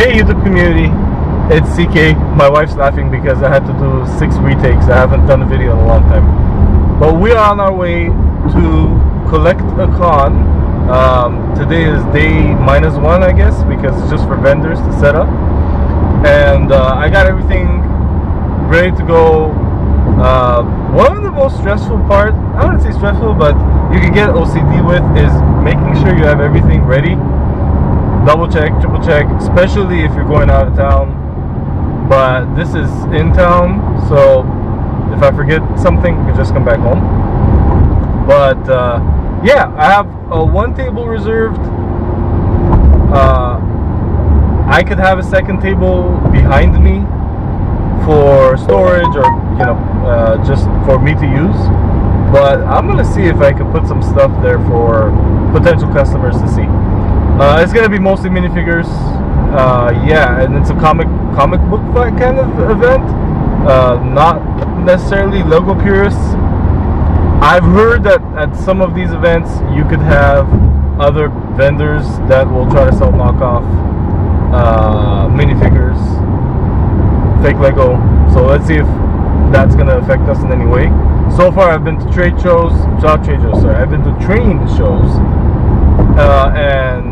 Hey YouTube community, it's CK. My wife's laughing because I had to do 6 retakes. I haven't done a video in a long time. But we are on our way to collect a con. Today is day -1, I guess, because it's just for vendors to set up. And I got everything ready to go. One of the most stressful part, I wouldn't say stressful, but you can get OCD with, is making sure you have everything ready. Double check, triple check, especially if you're going out of town. But this is in town, so if I forget something, I can just come back home. But yeah, I have one table reserved. I could have a second table behind me for storage, or just for me to use. But I'm gonna see if I can put some stuff there for potential customers to see. It's gonna be mostly minifigures. Yeah, and it's a comic book kind of event. Not necessarily Lego purists. I've heard that at some of these events you could have other vendors that will try to sell knockoff minifigures, fake Lego. So let's see if that's gonna affect us in any way. So far I've been to trade shows, I've been to train shows, and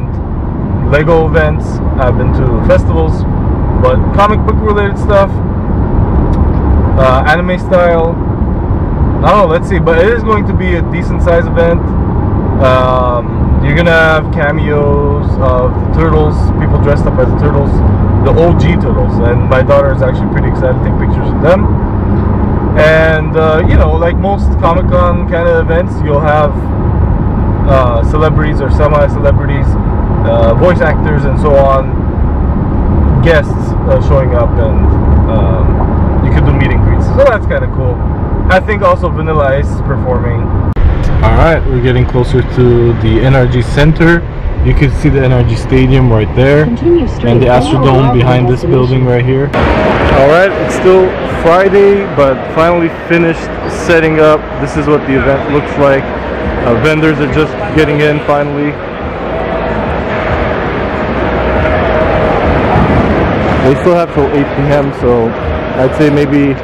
Lego events. I've been to festivals, but comic book related stuff, anime style, I don't know, let's see. But it is going to be a decent size event. You're gonna have cameos of the turtles, people dressed up as the turtles, the OG turtles, and my daughter is actually pretty excited to take pictures of them. And you know, like most Comic-Con kind of events, you'll have celebrities or semi-celebrities, voice actors and so on, guests showing up, and you can do meet and greets, so that's kind of cool. I think also Vanilla Ice is performing. Alright, we're getting closer to the NRG Center. You can see the NRG Stadium right there, and the Astrodome behind this building right here. Alright, it's still Friday, but finally finished setting up. This is what the event looks like. Vendors are just getting in finally. They still have till 8 p.m, so I'd say maybe a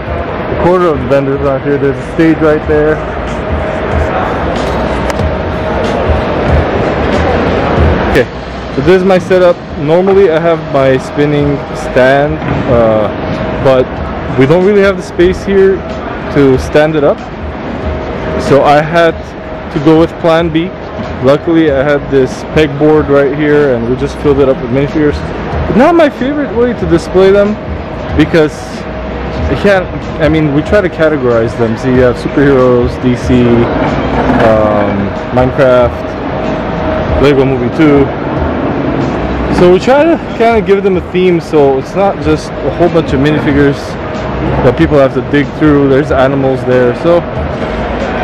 quarter of the vendors are here. There's a stage right there. Okay, so this is my setup. Normally I have my spinning stand, but we don't really have the space here to stand it up, so I had to go with plan B. Luckily I had this pegboard right here, and we just filled it up with minifigures. Not my favorite way to display them, because I mean, we try to categorize them. So you have superheroes, DC, Minecraft, Lego Movie 2. So we try to kind of give them a theme, so it's not just a whole bunch of minifigures that people have to dig through. There's animals there, so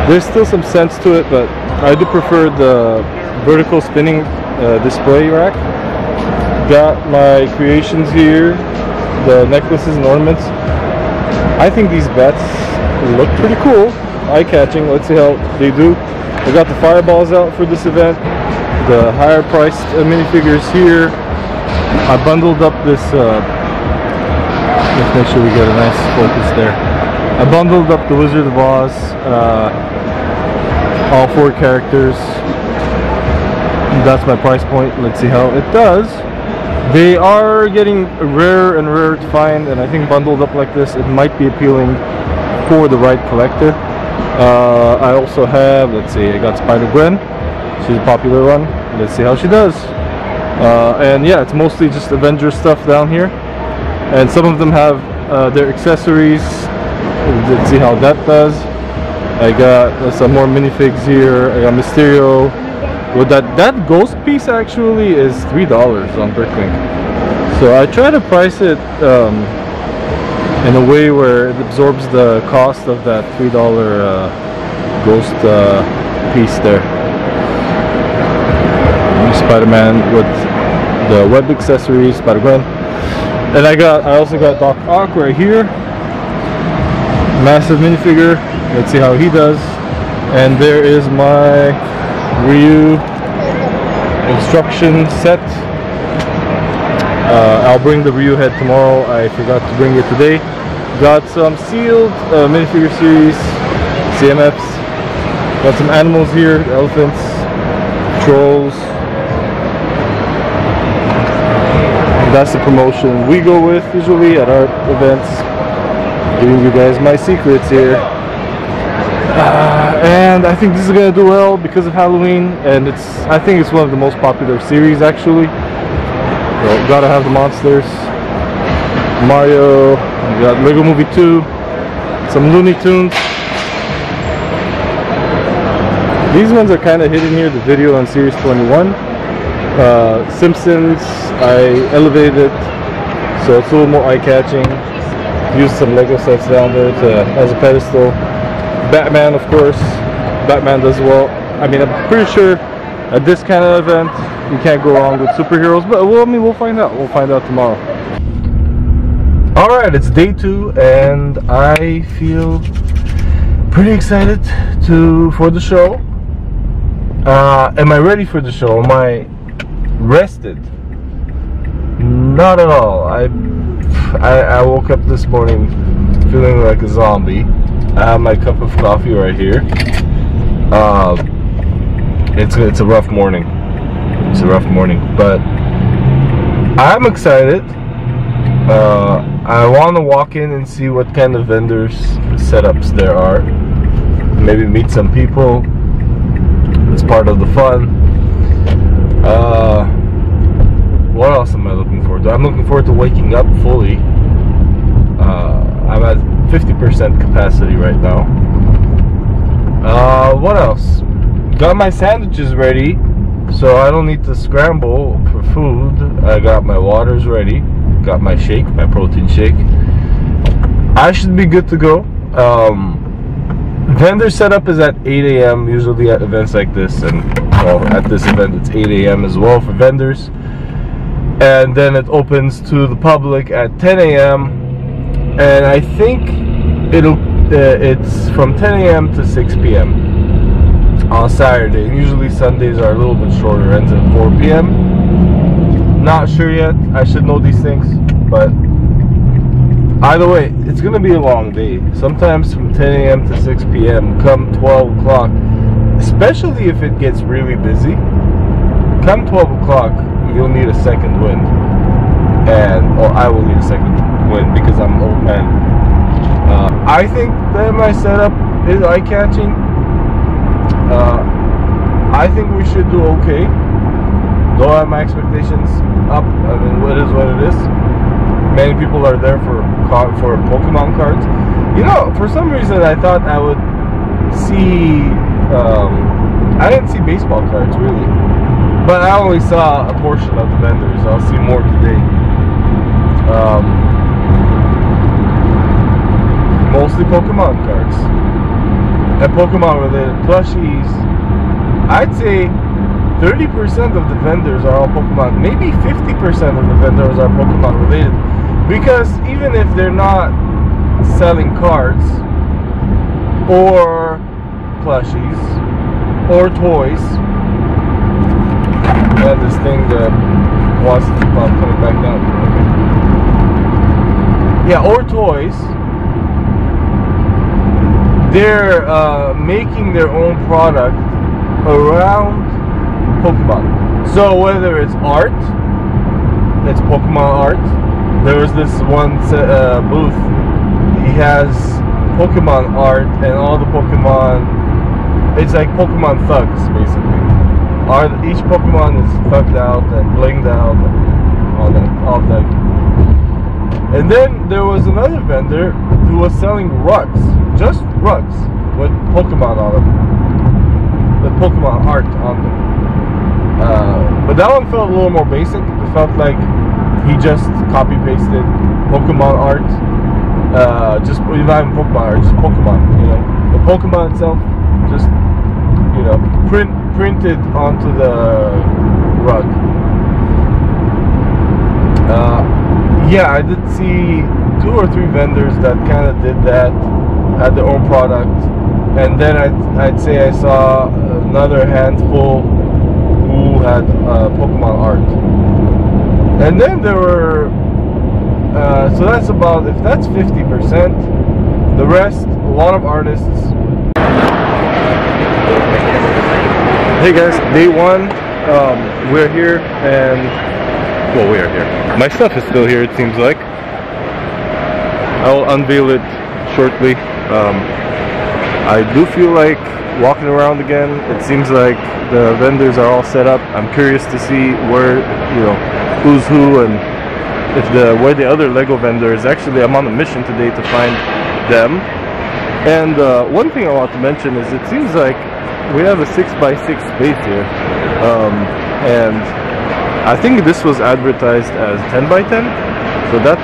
there's still some sense to it, but I do prefer the vertical spinning display rack. Got my creations here, the necklaces and ornaments. I think these bats look pretty cool, eye-catching. Let's see how they do. I got the fireballs out for this event, the higher priced minifigures here. I bundled up this, let's make sure we get a nice focus there. I bundled up the Wizard of Oz, all 4 characters. That's my price point. Let's see how it does. They are getting rarer and rarer to find, and I think bundled up like this, it might be appealing for the right collector. I also have, let's see, I got Spider-Gwen. She's a popular one. Let's see how she does. And yeah, it's mostly just Avengers stuff down here, and some of them have their accessories. Let's see how that does. I got some more minifigs here. I got Mysterio. Well, that ghost piece actually is $3 on Bricklink. So I try to price it in a way where it absorbs the cost of that $3 ghost piece there. Spider-Man with the web accessories, Spider-Gwen. And I also got Doc Ock right here. Massive minifigure. Let's see how he does. And there is my Ryu instruction set. I'll bring the Ryu head tomorrow. I forgot to bring it today. Got some sealed minifigure series CMFs. Got some animals here, elephants, trolls. That's the promotion we go with usually at our events. Giving you guys my secrets here. And I think this is gonna do well because of Halloween, and I think it's one of the most popular series actually. So, gotta have the monsters. Mario, we got Lego Movie 2, some Looney Tunes. These ones are kind of hidden here, the video on Series 21. Simpsons, I elevated it so it's a little more eye-catching. Used some Lego sets down there as a pedestal. Batman, of course. Batman does well. I mean, I'm pretty sure at this kind of event you can't go wrong with superheroes, but well, I mean, we'll find out. We'll find out tomorrow. Alright, it's day 2 and I feel pretty excited for the show. Am I ready for the show? Am I rested? Not at all. I woke up this morning feeling like a zombie. I have my cup of coffee right here. It's a rough morning. It's a rough morning, but I'm excited. I want to walk in and see what kind of vendors setups there are. Maybe meet some people. It's part of the fun. What else am I looking forward to? I'm looking forward to waking up fully. I'm at 50% capacity right now. What else? Got my sandwiches ready, so I don't need to scramble for food. I got my waters ready. Got my shake, my protein shake. I should be good to go. Vendor setup is at 8 a.m. usually at events like this, and well, at this event it's 8 a.m. as well for vendors. And then it opens to the public at 10 a.m. and I think it's from 10 a.m. to 6 p.m. on Saturday. Usually Sundays are a little bit shorter, ends at 4 p.m. Not sure yet. I should know these things, but either way, it's gonna be a long day. Sometimes from 10 a.m. to 6 p.m. come 12 o'clock, especially if it gets really busy. Come 12 o'clock, you'll need a second wind, or I will need a second wind because I'm an old man. I think that my setup is eye-catching. I think we should do okay. Don't have my expectations up. I mean, it is what it is. Many people are there for Pokemon cards. You know, for some reason I thought I would see. I didn't see baseball cards really, but I only saw a portion of the vendors. I'll see more today. Mostly Pokemon cards and Pokemon related plushies. I'd say 30% of the vendors are all Pokemon. Maybe 50% of the vendors are Pokemon related, because even if they're not selling cards or plushies or toys, and this thing that wants to keep on coming back down. Okay. Yeah, or toys. They're making their own product around Pokemon. So whether it's art, it's Pokemon art. There was this one booth. He has Pokemon art and all the Pokemon. It's like Pokemon thugs basically. Each Pokemon is thugged out and blinged out and all that. And then there was another vendor who was selling rugs, just rugs with Pokemon on them, with Pokemon art on them. But that one felt a little more basic. It felt like he just copy pasted Pokemon art, just not even Pokemon art, just Pokemon. You know, the Pokemon itself, just printed onto the rug. Yeah, I did see 2 or 3 vendors that kind of did that, had their own product, and then I'd say I saw another handful who had Pokemon art. And then there were, so that's about, if that's 50%, the rest, a lot of artists. Hey guys, day one, we're here and, well, we are here. My stuff is still here, it seems like. I'll unveil it shortly. I do feel like walking around again. It seems like the vendors are all set up. I'm curious to see where, you know, who's who and if where the other Lego vendor is. Actually, I'm on a mission today to find them. And one thing I want to mention is it seems like we have a 6x6 space here, and I think this was advertised as 10x10, so that's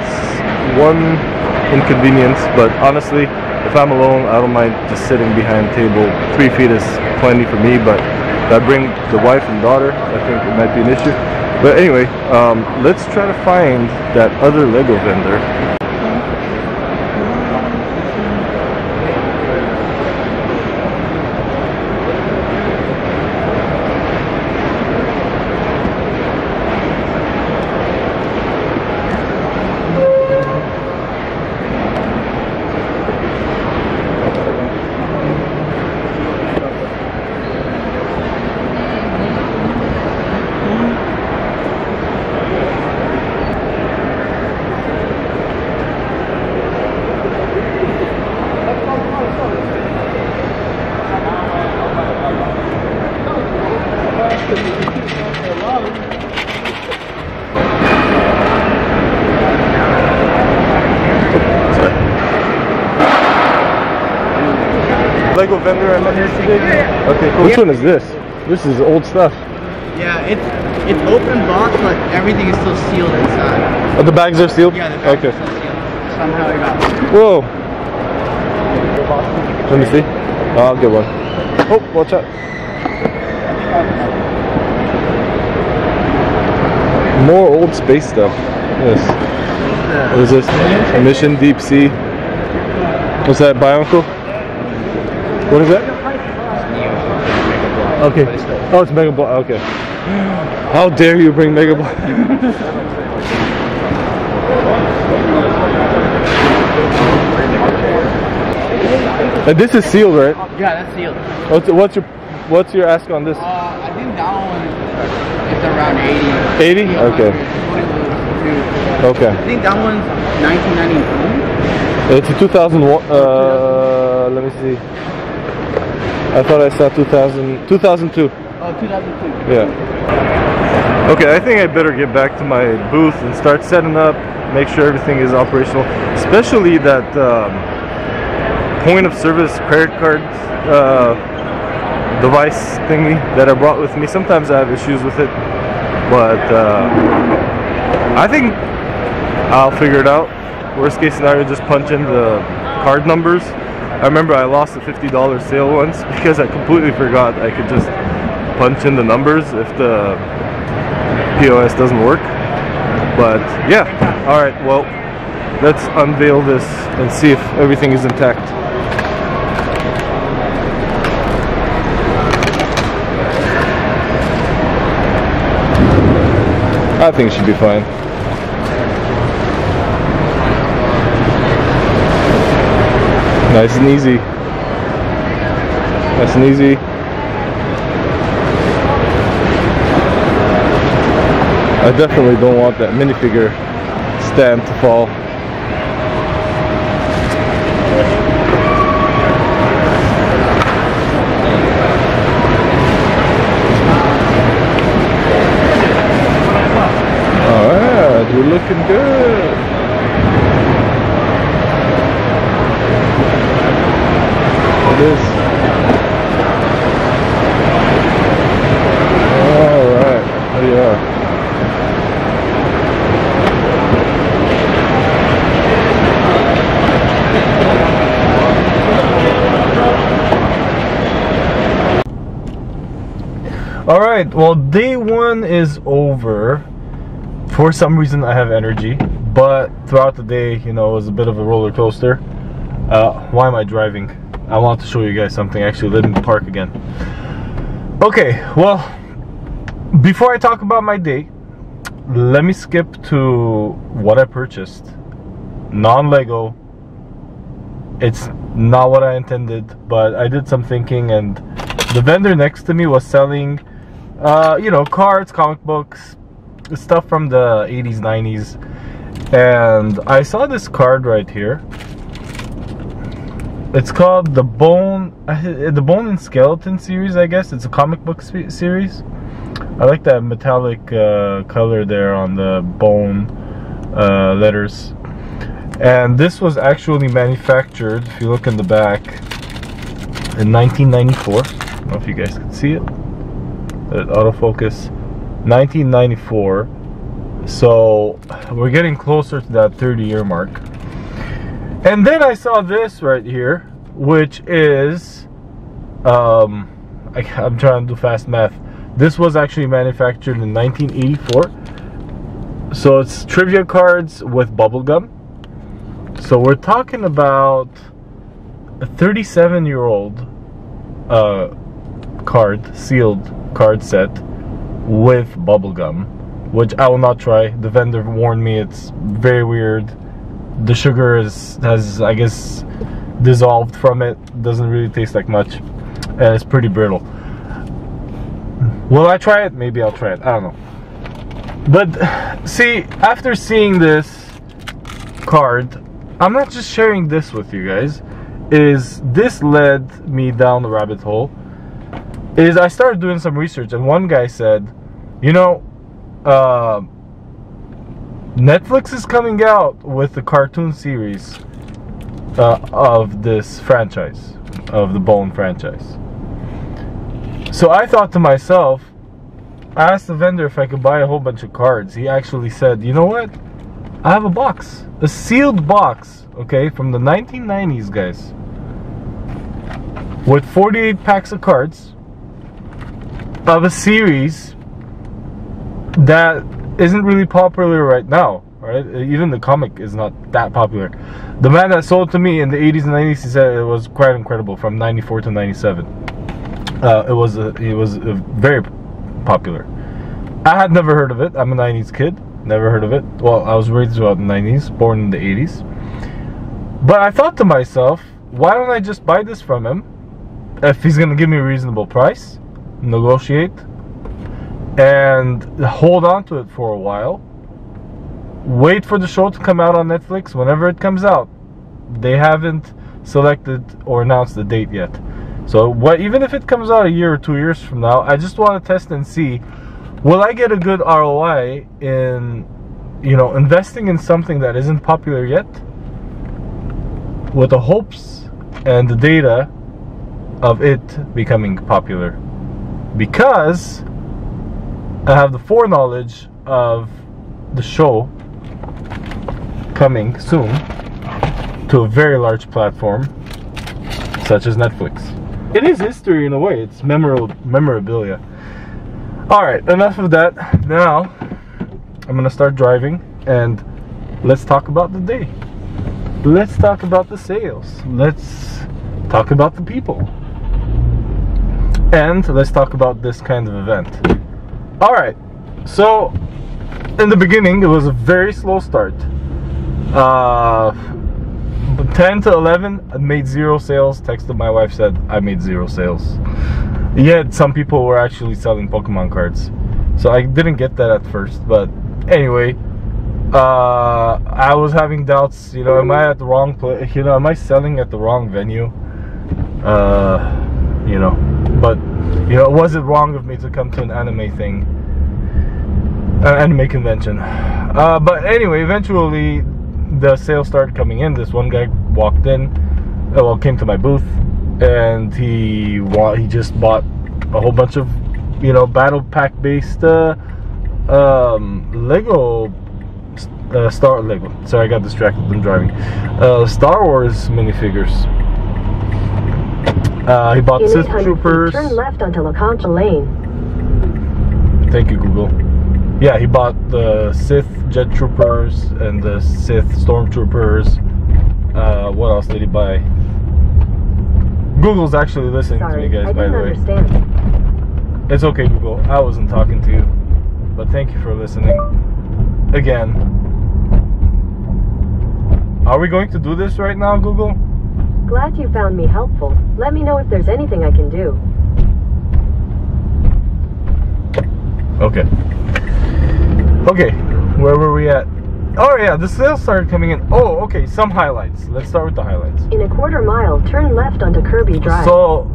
one inconvenience. But honestly, if I'm alone, I don't mind just sitting behind the table. 3 feet is plenty for me, but if I bring the wife and daughter, I think it might be an issue. But anyway, let's try to find that other Lego vendor. Lego vendor I'm in here today? Yeah. Okay, cool. Which one is this? This is old stuff. Yeah, it's open box, but everything is still sealed inside. Oh, the bags are sealed? Yeah, the bags are still sealed. Somehow it got. Whoa. Let me see. Oh, I'll get one. Oh, watch out. More old space stuff. Yes. What is this? Mission Deep Sea. What's that, Bionicle? What is that? Okay. Oh, it's Mega Block. Okay. How dare you bring Mega Block? And this is sealed, right? Yeah, that's sealed. What's your ask on this? I think that one is around 80. 80? Okay. Okay. I think that one's 1991. It's a 2001. Let me see. I thought I saw 2000, 2002. Oh, 2002. Yeah. Okay, I think I better get back to my booth and start setting up, make sure everything is operational, especially that point of service credit card device thingy that I brought with me. Sometimes I have issues with it, but I think I'll figure it out. Worst case scenario, just punch in the card numbers. I remember I lost a $50 sale once because I completely forgot I could just punch in the numbers if the POS doesn't work. But yeah, alright, well, let's unveil this and see if everything is intact. I think it should be fine. Nice and easy. Nice and easy. I definitely don't want that minifigure stand to fall. Alright, we're looking good. It is. Alright, there you are. Alright, well, day one is over. For some reason I have energy, but throughout the day, you know, it was a bit of a roller coaster. Why am I driving? I want to show you guys something. Actually, let me park again. Okay, well, before I talk about my day, let me skip to what I purchased. Non-Lego. It's not what I intended, but I did some thinking, and the vendor next to me was selling, you know, cards, comic books, stuff from the 80s, 90s. And I saw this card right here. It's called the Bone and Skeleton series, I guess. It's a comic book series. I like that metallic color there on the bone letters. And this was actually manufactured, if you look in the back, in 1994. I don't know if you guys can see it. Autofocus. 1994. So we're getting closer to that 30-year mark. And then I saw this right here, which is, I'm trying to do fast math. This was actually manufactured in 1984. So it's trivia cards with bubblegum. So we're talking about a 37-year-old sealed card set with bubblegum, which I will not try. The vendor warned me it's very weird. The sugar has, I guess, dissolved from it. Doesn't really taste like much. And it's pretty brittle. Will I try it? Maybe I'll try it. I don't know. But see, after seeing this card, I'm not just sharing this with you guys. This led me down the rabbit hole. I started doing some research, and one guy said, you know, Netflix is coming out with the cartoon series of this franchise, of the Bone franchise. So I thought to myself, I asked the vendor if I could buy a whole bunch of cards. He actually said, you know what? I have a box, a sealed box, okay, from the 1990s, guys, with 48 packs of cards of a series that isn't really popular right now, right? Even the comic is not that popular. The man that sold to me in the 80s and 90s, he said it was quite incredible from 94 to 97. It was very popular. I had never heard of it. I'm a 90s kid. Never heard of it. Well, I was raised throughout the 90s, born in the 80s. But I thought to myself, why don't I just buy this from him? If he's going to give me a reasonable price, negotiate, and hold on to it for a while. Wait for the show to come out on Netflix whenever it comes out. They haven't selected or announced the date yet. So even if it comes out a year or 2 years from now, I just want to test and see, will I get a good ROI in, you know, investing in something that isn't popular yet, with the hopes and the data of it becoming popular? Because I have the foreknowledge of the show coming soon to a very large platform such as Netflix. It is history in a way. It's memorabilia. Alright, enough of that. Now I'm gonna start driving, and let's talk about the day. Let's talk about the sales. Let's talk about the people. And let's talk about this kind of event. Alright, so in the beginning it was a very slow start. 10 to 11, I made 0 sales. Texted my wife, said I made 0 sales. Yet some people were actually selling Pokemon cards. So I didn't get that at first, but anyway, I was having doubts, you know, am I at the wrong place? You know, am I selling at the wrong venue? You know, but you know, was it wrong of me to come to an anime thing, an anime convention? But anyway, eventually the sales started coming in. This one guy walked in, well, came to my booth, and he just bought a whole bunch of, you know, battle pack based Lego sorry, I got distracted when driving. Star Wars minifigures. He bought Sith Troopers. Turn left onto LaConcha Lane. Thank you, Google. Yeah, he bought the Sith Jet Troopers and the Sith Stormtroopers. What else did he buy? Google's actually listening to me, guys, by the way. It's okay, Google. I wasn't talking to you, but thank you for listening. again. Are we going to do this right now, Google? Glad you found me helpful. Let me know if there's anything I can do. Okay. Okay, where were we at? Oh yeah, the sales started coming in. Oh, okay, some highlights. Let's start with the highlights. In a quarter mile, turn left onto Kirby Drive. So,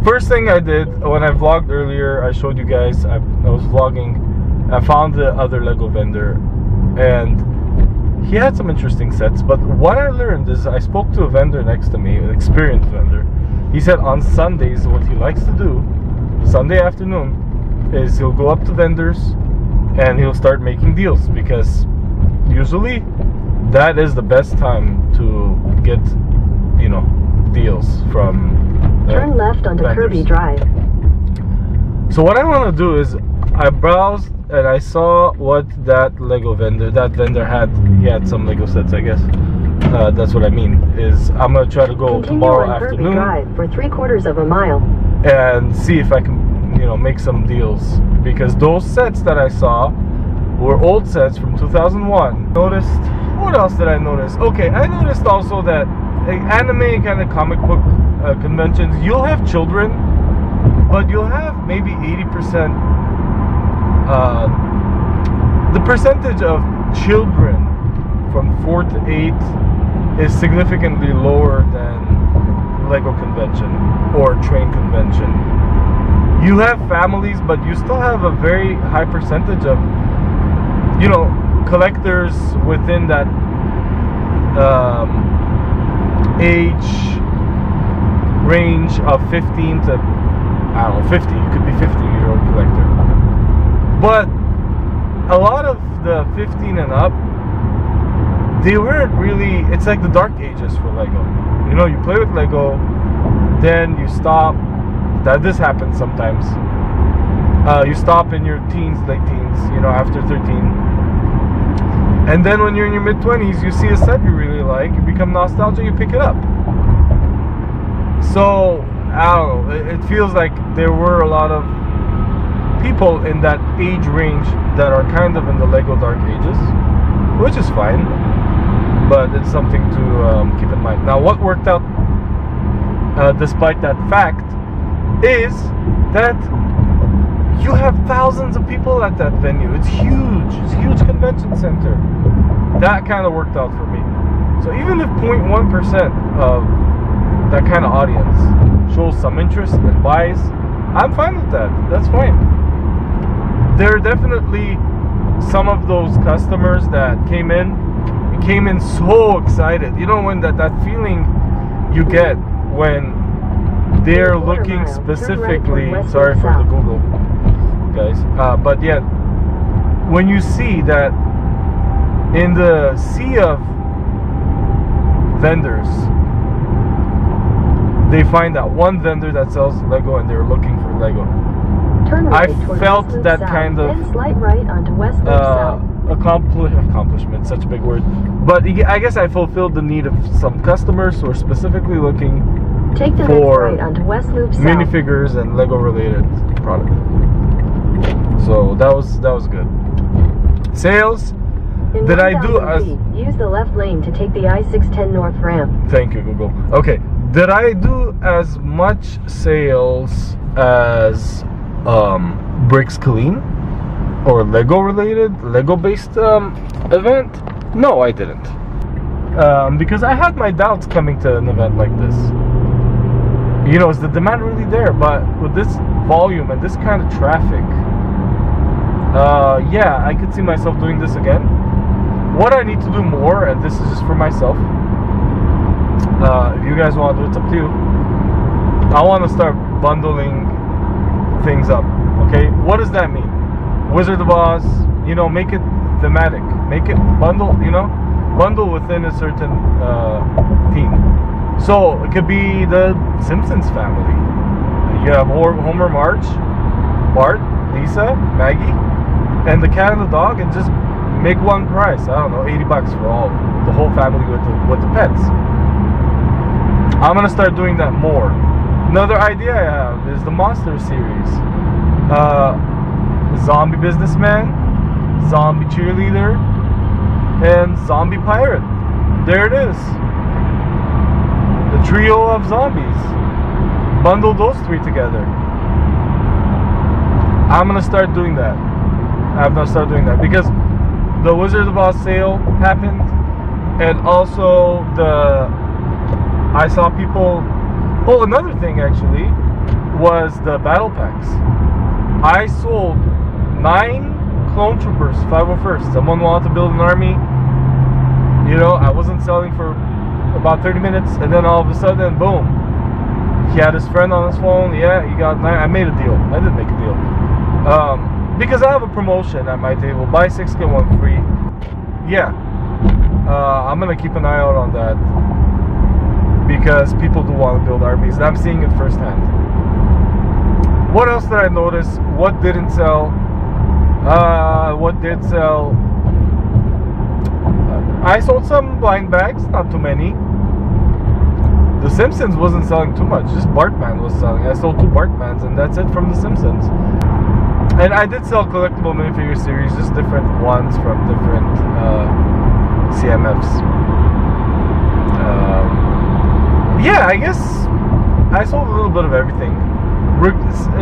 first thing I did when I vlogged earlier, I showed you guys, I was vlogging, I found the other Lego vendor, and he had some interesting sets. But what I learned is I spoke to a vendor next to me, an experienced vendor. He said on Sundays, what he likes to do, Sunday afternoon, is he'll go up to vendors and he'll start making deals, because usually that is the best time to get, you know, deals from turn left onto vendors. Kirby Drive. So what I want to do is I browsed and I saw what that vendor had. He had some Lego sets, I guess. That's what I mean, is I'm gonna try to go Continue tomorrow on Kirby afternoon Drive for 3/4 of a mile. and see if I can, you know, make some deals, because those sets that I saw were old sets from 2001. Noticed, what else did I notice? Okay, I noticed also that anime kind of comic book conventions, you'll have children, but you'll have maybe 80%, the percentage of children from 4 to 8 is significantly lower than Lego convention or train convention. You have families, but you still have a very high percentage of, you know, collectors within that age range of 15 to, I don't know, 50. You could be 50-year-old collector. But a lot of the 15 and up, they weren't really, it's like the dark ages for Lego. You know, you play with Lego, then you stop. This happens sometimes. You stop in your teens, late teens, you know, after 13. And then when you're in your mid-20s, you see a set you really like, you become nostalgic, you pick it up. So, I don't know, it feels like there were a lot of people in that age range that are kind of in the Lego dark ages, which is fine, but it's something to keep in mind. Now, what worked out despite that fact is that you have thousands of people at that venue. It's huge. It's a huge convention center. That kind of worked out for me. So even if 0.1% of that kind of audience shows some interest and buys, I'm fine with that. That's fine. There are definitely some of those customers that came in so excited. You know, when that feeling you get when they're looking specifically, sorry for the Google guys, but yet when you see that in the sea of vendors, they find that one vendor that sells Lego and they're looking for Lego. Turn right I toward felt West Loop that South, kind of then slight right onto West Loop South. accomplishment, such a big word, but I guess I fulfilled the need of some customers who are specifically looking Take the for next right onto West Loop South. minifigures and Lego related product. So that was good. Sales. In Did I do 1,000 feet, use the left lane to take the I-610 North ramp. Thank you, Google. Okay, did I do as much sales as Bricks Clean or Lego related, Lego based event? No, I didn't. Because I had my doubts coming to an event like this. You know, is the demand really there? But with this volume and this kind of traffic, yeah, I could see myself doing this again. What I need to do more, and this is just for myself, if you guys want to do it, it's up to you. I want to start bundling things up. Okay, what does that mean? Wizard of Oz, you know, make it thematic, make it bundle, you know, bundle within a certain theme. So it could be the Simpsons family. You have Homer, Marge, Bart, Lisa, Maggie, and the cat and the dog, and just make one price. I don't know, $80 for all, the whole family with the pets. I'm gonna start doing that more. Another idea I have is the Monster series. zombie businessman, zombie cheerleader, and zombie pirate. There it is. The trio of zombies. Bundle those three together. I'm gonna start doing that. I'm gonna start doing that because the Wizard of Oz sale happened, and also I saw people. Oh, another thing actually was the battle packs. I sold 9 clone troopers, 501st. Someone wanted to build an army. You know, I wasn't selling for about 30 minutes, and then all of a sudden, boom. He had his friend on his phone. Yeah, he got 9. I made a deal. I did make a deal. Because I have a promotion at my table. Buy 6, get 1 free. Yeah. I'm going to keep an eye out on that. Because people do want to build armies. And I'm seeing it firsthand. What else did I notice? What didn't sell? What did sell? I sold some blind bags. Not too many. The Simpsons wasn't selling too much. Just Bartman was selling. I sold 2 Bartmans, and that's it from The Simpsons. And I did sell collectible minifigure series, just different ones from different CMFs. Yeah, I guess I sold a little bit of everything.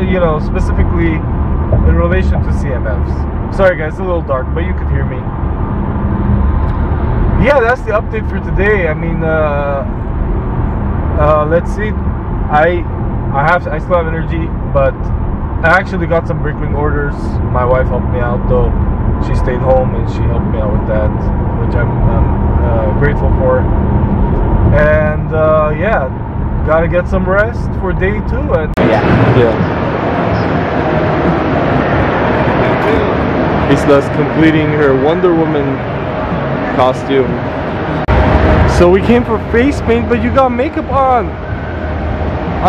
You know, specifically in relation to CMFs. Sorry guys, it's a little dark, but you could hear me. Yeah, that's the update for today. I mean, let's see. I still have energy, but I actually got some Brickwing orders. My wife helped me out, though. She stayed home and she helped me out with that, which I'm grateful for. And yeah, gotta get some rest for day 2. And yeah. Isla's completing her Wonder Woman costume. So we came for face paint, but you got makeup on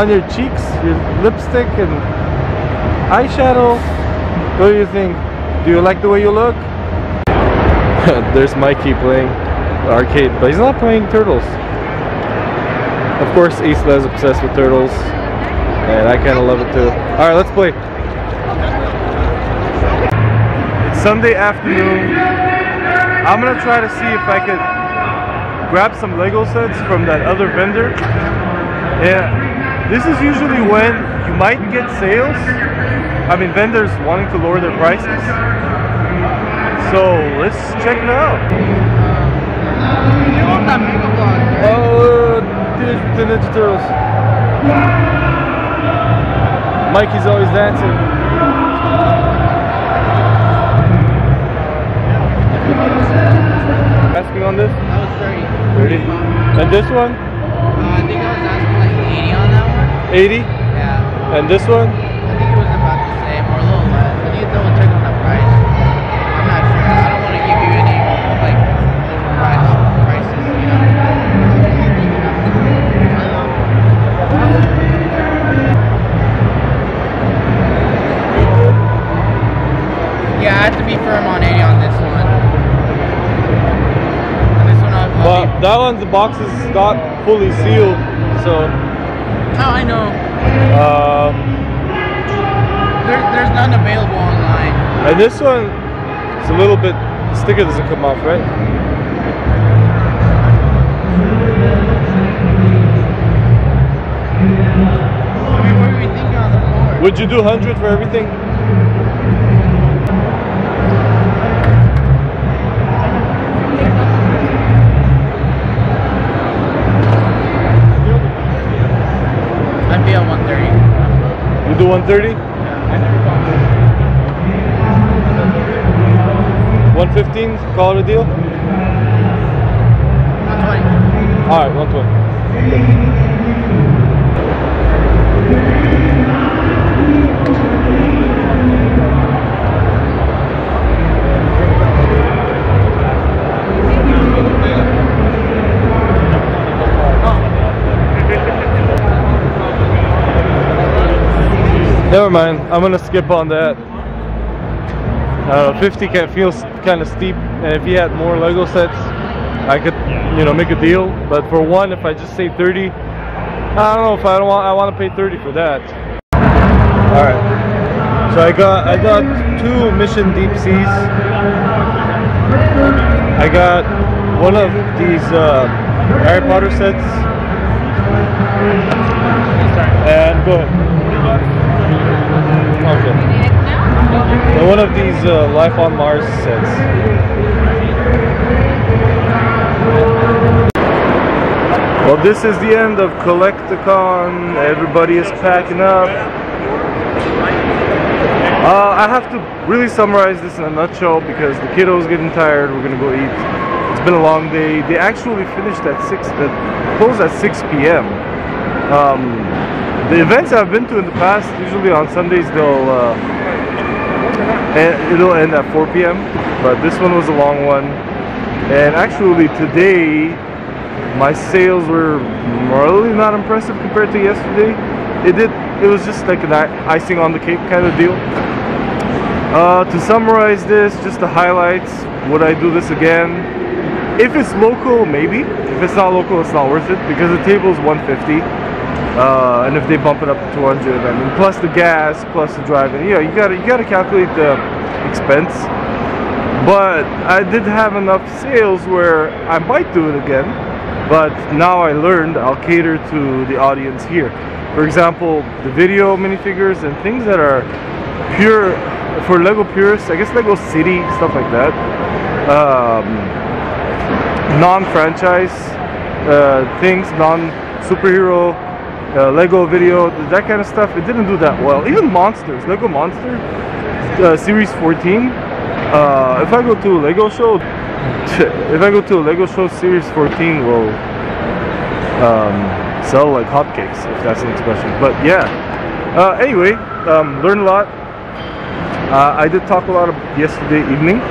your cheeks, your lipstick, and eyeshadow. What do you think? Do you like the way you look? There's Mikey playing the arcade, but he's not playing Turtles. Of course, Isla is obsessed with Turtles, and I kind of love it too. Alright, let's play. It's Sunday afternoon. I'm gonna try to see if I could grab some Lego sets from that other vendor. Yeah, this is usually when you might get sales. I mean, vendors wanting to lower their prices. So let's check it out. Oh, dude, the Ninja Turtles. Mikey's always dancing. Asking on this? That was 30. 30. And this one? I think I was asking like 80 on that one. 80? Yeah. And this one? I think it was about the same or a little less. I need to double check on the price. I'm not sure. I don't want to give you any like overpriced prices, you know. Yeah, I have to be firm on 80 on this one. But that one, the box is not fully sealed, so. Oh, I know. There's none available online. And this one, it's a little bit. The sticker doesn't come off, right? I mean, what were we thinking on the floor? Would you do 100 for everything? I'd be at 130. You do 130? Yeah, I never thought 115? Call it a deal? 120. Alright, 120. Never mind, I'm gonna skip on that. 50 feels kind of steep, and if you had more Lego sets, I could, you know, make a deal. But for one, if I just say 30, I don't know if I want to pay 30 for that. All right, So I got 2 Mission Deep Seas. I got one of these Harry Potter sets. And go ahead. Okay. So one of these Life on Mars sets. Well, this is the end of Collecticon. Everybody is packing up. I have to really summarize this in a nutshell because the kiddo's getting tired. We're gonna go eat. It's been a long day. They actually finished at 6. They closed at 6 p.m. The events I've been to in the past, usually on Sundays, it'll end at 4 p.m. But this one was a long one. And actually today, my sales were really not impressive compared to yesterday. It was just like an icing on the cake kind of deal. To summarize this, just the highlights, would I do this again? If it's local, maybe. If it's not local, it's not worth it because the table is 150. And if they bump it up to 200, I mean, plus the gas, plus the driving, you gotta calculate the expense. But I did have enough sales where I might do it again. But now I learned I'll cater to the audience here. For example, the video minifigures and things that are pure for Lego purists, I guess Lego City, stuff like that. Non-franchise things, non-superhero Lego video, that kind of stuff, it didn't do that well. Even Monsters, Lego Monster Series 14. If I go to a Lego show, Series 14 will sell like hotcakes, if that's an expression. But yeah, anyway, learned a lot. I did talk a lot yesterday evening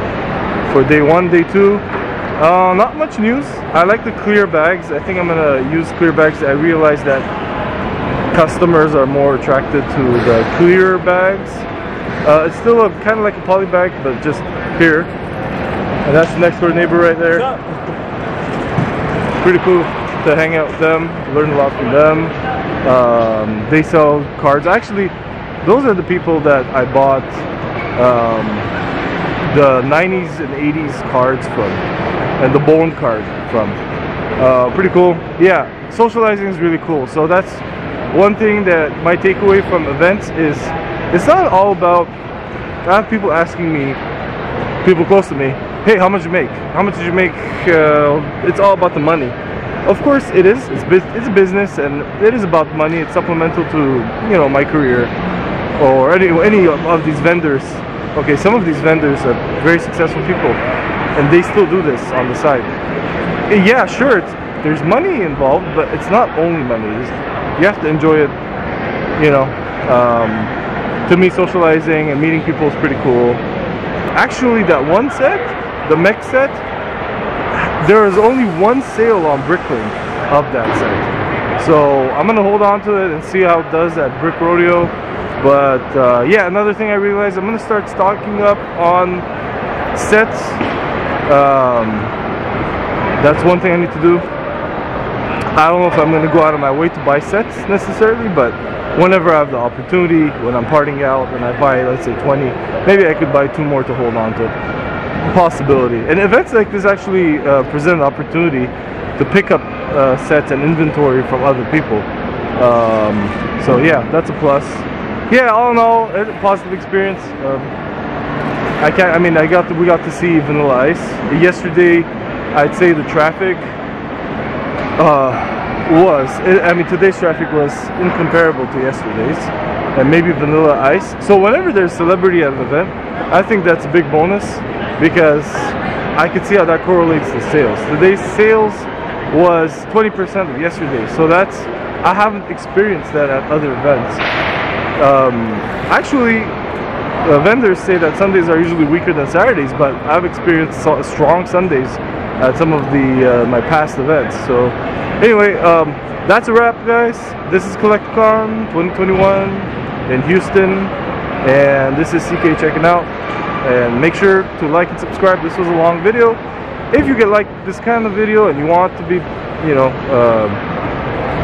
for day 1, day 2. Not much news. I like the clear bags. I think I'm gonna use clear bags. I realized that customers are more attracted to the clear bags. It's still kind of like a poly bag, but just clear. And that's the next door neighbor right there. Pretty cool to hang out with them, learn a lot from them. They sell cards. Actually, those are the people that I bought the 90s and 80s cards from, and the Bone card from. Pretty cool. Yeah, socializing is really cool. So that's one thing that my takeaway from events is it's not all about. I have people asking me, people close to me, hey, how much did you make? How much did you make? It's all about the money. Of course it is. It's a business and it is about money. It's supplemental to, you know, my career or any of these vendors. Okay, some of these vendors are very successful people and they still do this on the side. Yeah, sure, there's money involved, but it's not only money. You have to enjoy it, you know. To me, socializing and meeting people is pretty cool. Actually, that one set, the mech set, there is only one sale on Bricklink of that set. So I'm gonna hold on to it and see how it does at Brick Rodeo. But yeah, another thing I realized, I'm gonna start stocking up on sets. That's one thing I need to do. I don't know if I'm gonna go out of my way to buy sets necessarily, but whenever I have the opportunity, when I'm partying out and I buy, let's say 20, maybe I could buy 2 more to hold on to. Possibility. And events like this actually present an opportunity to pick up sets and inventory from other people. So yeah, that's a plus. Yeah, all in all, a positive experience. We got to see Vanilla Ice. Yesterday, I'd say the traffic today's traffic was incomparable to yesterday's, and maybe Vanilla Ice. So whenever there's celebrity at an event, I think that's a big bonus because I could see how that correlates to sales. Today's sales was 20% of yesterday, so I haven't experienced that at other events. Actually, vendors say that Sundays are usually weaker than Saturdays, but I've experienced strong Sundays at some of my past events. So anyway, that's a wrap, guys. This is Collecticon 2021 in Houston, and this is CK checking out. And make sure to like and subscribe. This was a long video. If you get like this kind of video and you want to be, you know,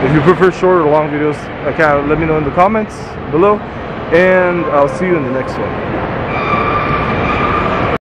if you prefer short or long videos, let me know in the comments below. and I'll see you in the next one.